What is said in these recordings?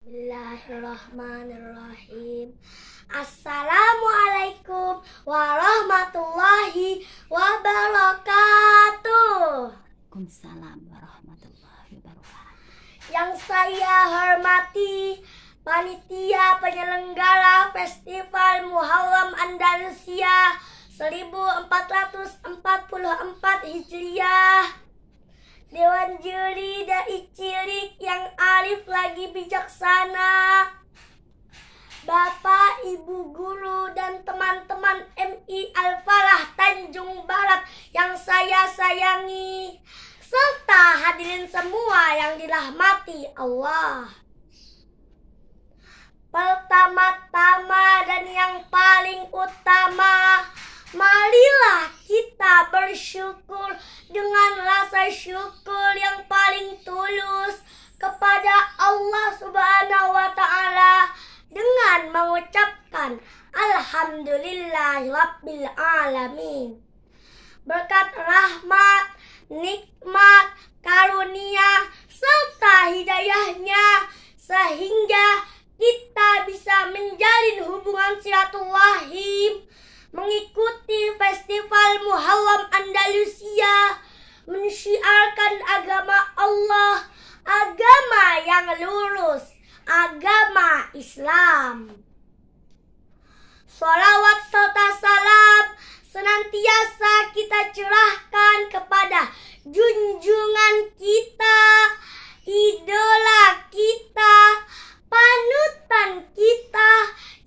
Bismillahirrahmanirrahim. Assalamualaikum warahmatullahi wabarakatuh. Waalaikumsalam warahmatullahi wabarakatuh. Yang saya hormati panitia penyelenggara Festival Muharram Andalusia 1444 Hijriah, Dewan Juri Dai Cilik yang arif lagi bijaksana, Bapak, Ibu Guru, dan teman-teman MI Al-Falah Tanjung Barat yang saya sayangi, serta hadirin semua yang dirahmati Allah. Pertama-tama dan yang paling utama, marilah kita bersyukur dengan rasa syukur yang paling tulus kepada Allah Subhanahu wa Ta'ala dengan mengucapkan Alhamdulillahirabbil alamin. Berkat rahmat, nikmat, karunia serta hidayahnya sehingga kita bisa menjalin hubungan silaturahim, mengikuti Festival Muharram Andalusia, mensyiarkan agama Allah, agama yang lurus, agama Islam. Sholawat serta salam senantiasa kita curahkan kepada junjungan kita, idola kita, panutan kita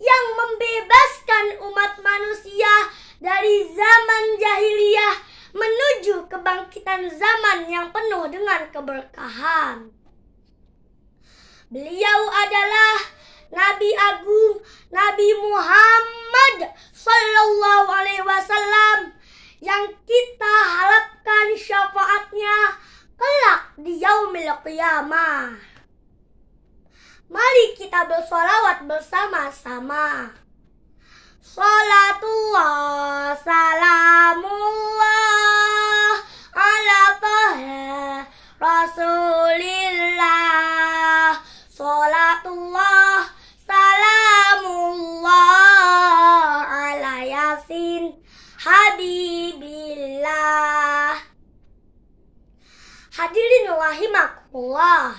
yang membebaskan umat manusia dari zaman jahiliyah menuju kebangkitan zaman yang penuh dengan keberkahan. Beliau adalah Nabi Agung, Nabi Muhammad Sallallahu Alaihi Wasallam yang kita harapkan syafaatnya kelak di yaumil qiyamah. Mari kita bersolawat bersama-sama. Salatullah, salamullah ala taha Rasulillah. Salatullah, salamullah ala Yasin Habibillah. Hadirin rahimakumullah.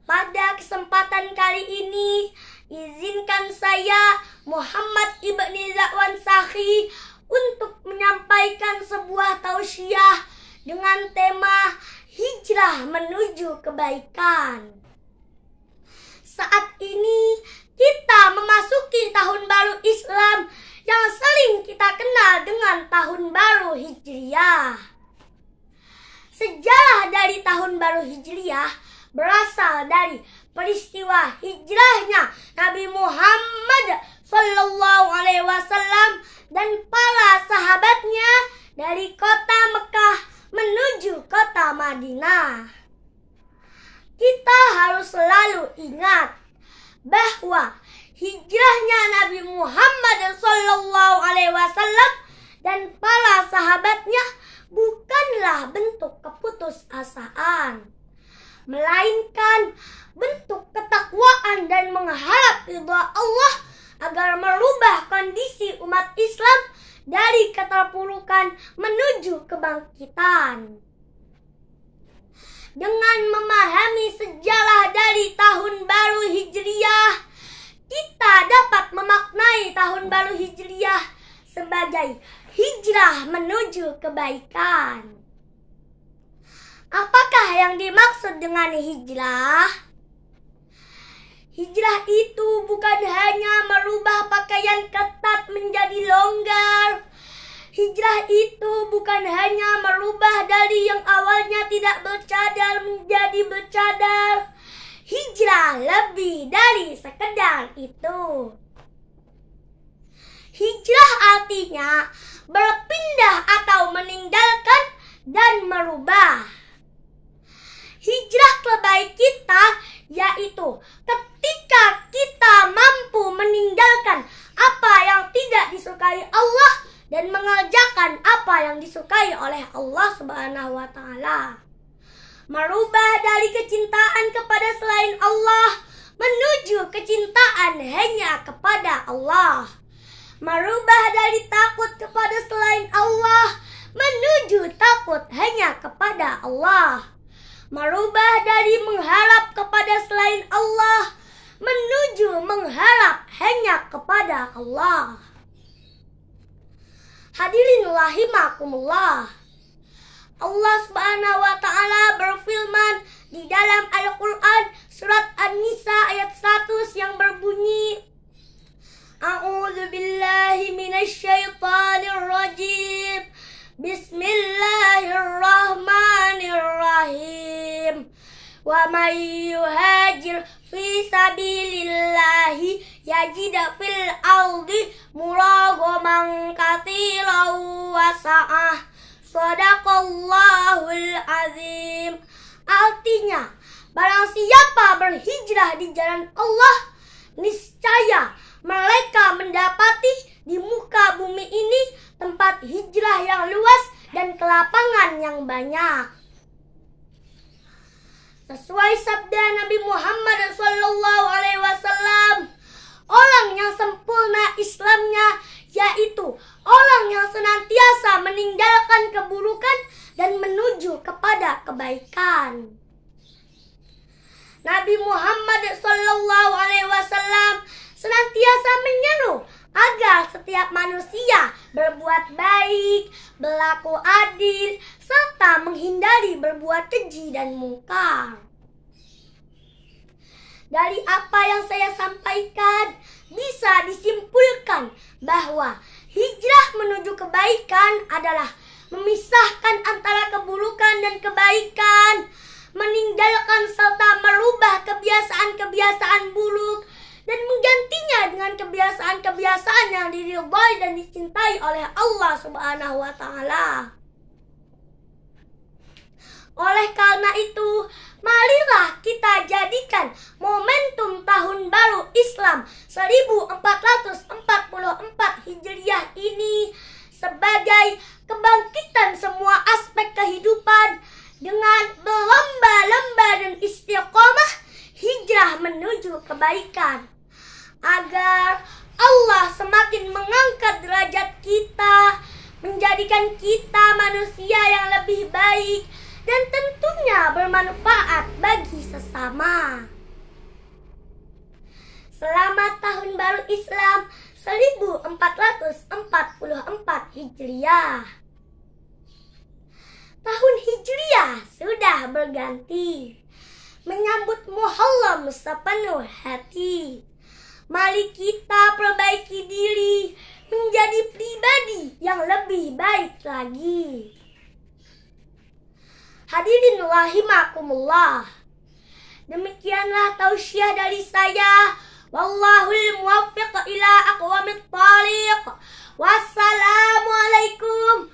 Pada kesempatan kali ini, izinkan saya Muhammad Ibni Zakwan Sakhi untuk menyampaikan sebuah tausiah dengan tema hijrah menuju kebaikan. Saat ini kita memasuki tahun baru Islam yang sering kita kenal dengan tahun baru Hijriyah. Sejarah dari tahun baru Hijriyah berasal dari peristiwa hijrahnya Nabi Muhammad Sallallahu Alaihi Wasallam dan para sahabatnya dari kota Mekah menuju kota Madinah. Kita harus selalu ingat bahwa hijrahnya Nabi Muhammad Sallallahu Alaihi Wasallam dan para sahabatnya bukanlah bentuk keputusasaan, melainkan bentuk ketakwaan dan mengharap ridha Allah agar merubah kondisi umat Islam dari keterpurukan menuju kebangkitan. Dengan memahami sejarah dari tahun baru Hijriyah, kita dapat memaknai tahun baru Hijriyah sebagai hijrah menuju kebaikan. Apakah yang dimaksud dengan hijrah? Hijrah itu bukan hanya merubah pakaian ketat menjadi longgar. Hijrah itu bukan hanya merubah dari yang awalnya tidak bercadar menjadi bercadar. Hijrah lebih dari sekedar itu. Hijrah artinya berpindah atau meninggalkan dan merubah. Hijrah terbaik kita yaitu ketika kita mampu meninggalkan apa yang tidak disukai Allah dan mengerjakan apa yang disukai oleh Allah Subhanahu wa Ta'ala. merubah dari kecintaan kepada selain Allah kecintaan hanya kepada Allah. Merubah dari takut kepada selain Allah menuju takut hanya kepada Allah. Merubah dari mengharap kepada selain Allah menuju mengharap hanya kepada Allah. Hadirin rahimakumullah. Allah Subhanahu wa taala berfirman di dalam Al-Qur'an surat An-Nisa ayat 100 yang berbunyi, A'udzu billahi minasy syaithanir rajim. Bismillahirrahmanirrahim. Wa may yuhajir fi sabilillahi yajid fil ardi muragaman katsiran wa sa'ah. Shadaqallahul azim. Artinya, barang siapa berhijrah di jalan Allah, niscaya mereka mendapati di muka bumi ini tempat hijrah yang luas dan kelapangan yang banyak. Sesuai sabda Nabi Muhammad SAW, orang yang sempurna Islamnya yaitu orang yang senantiasa meninggalkan keburukan dan menuju kepada kebaikan. Nabi Muhammad SAW senantiasa menyeru agar setiap manusia berbuat baik, berlaku adil, serta menghindari berbuat keji dan mungkar. Dari apa yang saya sampaikan, bisa disimpulkan bahwa hijrah menuju kebaikan adalah memisahkan antara keburukan dan kebaikan, meninggalkan serta merubah kebiasaan-kebiasaan buruk, dan menggantinya dengan kebiasaan-kebiasaan yang diridhai dan dicintai oleh Allah Subhanahu wa taala. Oleh karena itu, marilah kita jadikan momentum Tahun Baru Islam 1444 Hijriah ini sebagai kebangkitan semua aspek kehidupan dengan berlomba-lomba dan istiqomah hijrah menuju kebaikan, agar Allah semakin mengangkat derajat kita, menjadikan kita manusia yang lebih baik dan tentunya bermanfaat bagi sesama. Selamat Tahun Baru Islam 1444 Hijriah. Tahun Hijriah sudah berganti, menyambut Muharram sepenuh hati. Mari kita perbaiki diri menjadi pribadi yang lebih baik lagi. Hadirin rahimakumullah. Demikianlah tausiah dari saya. Wallahul muwaffiq ila aqwamit thariq. Wassalamualaikum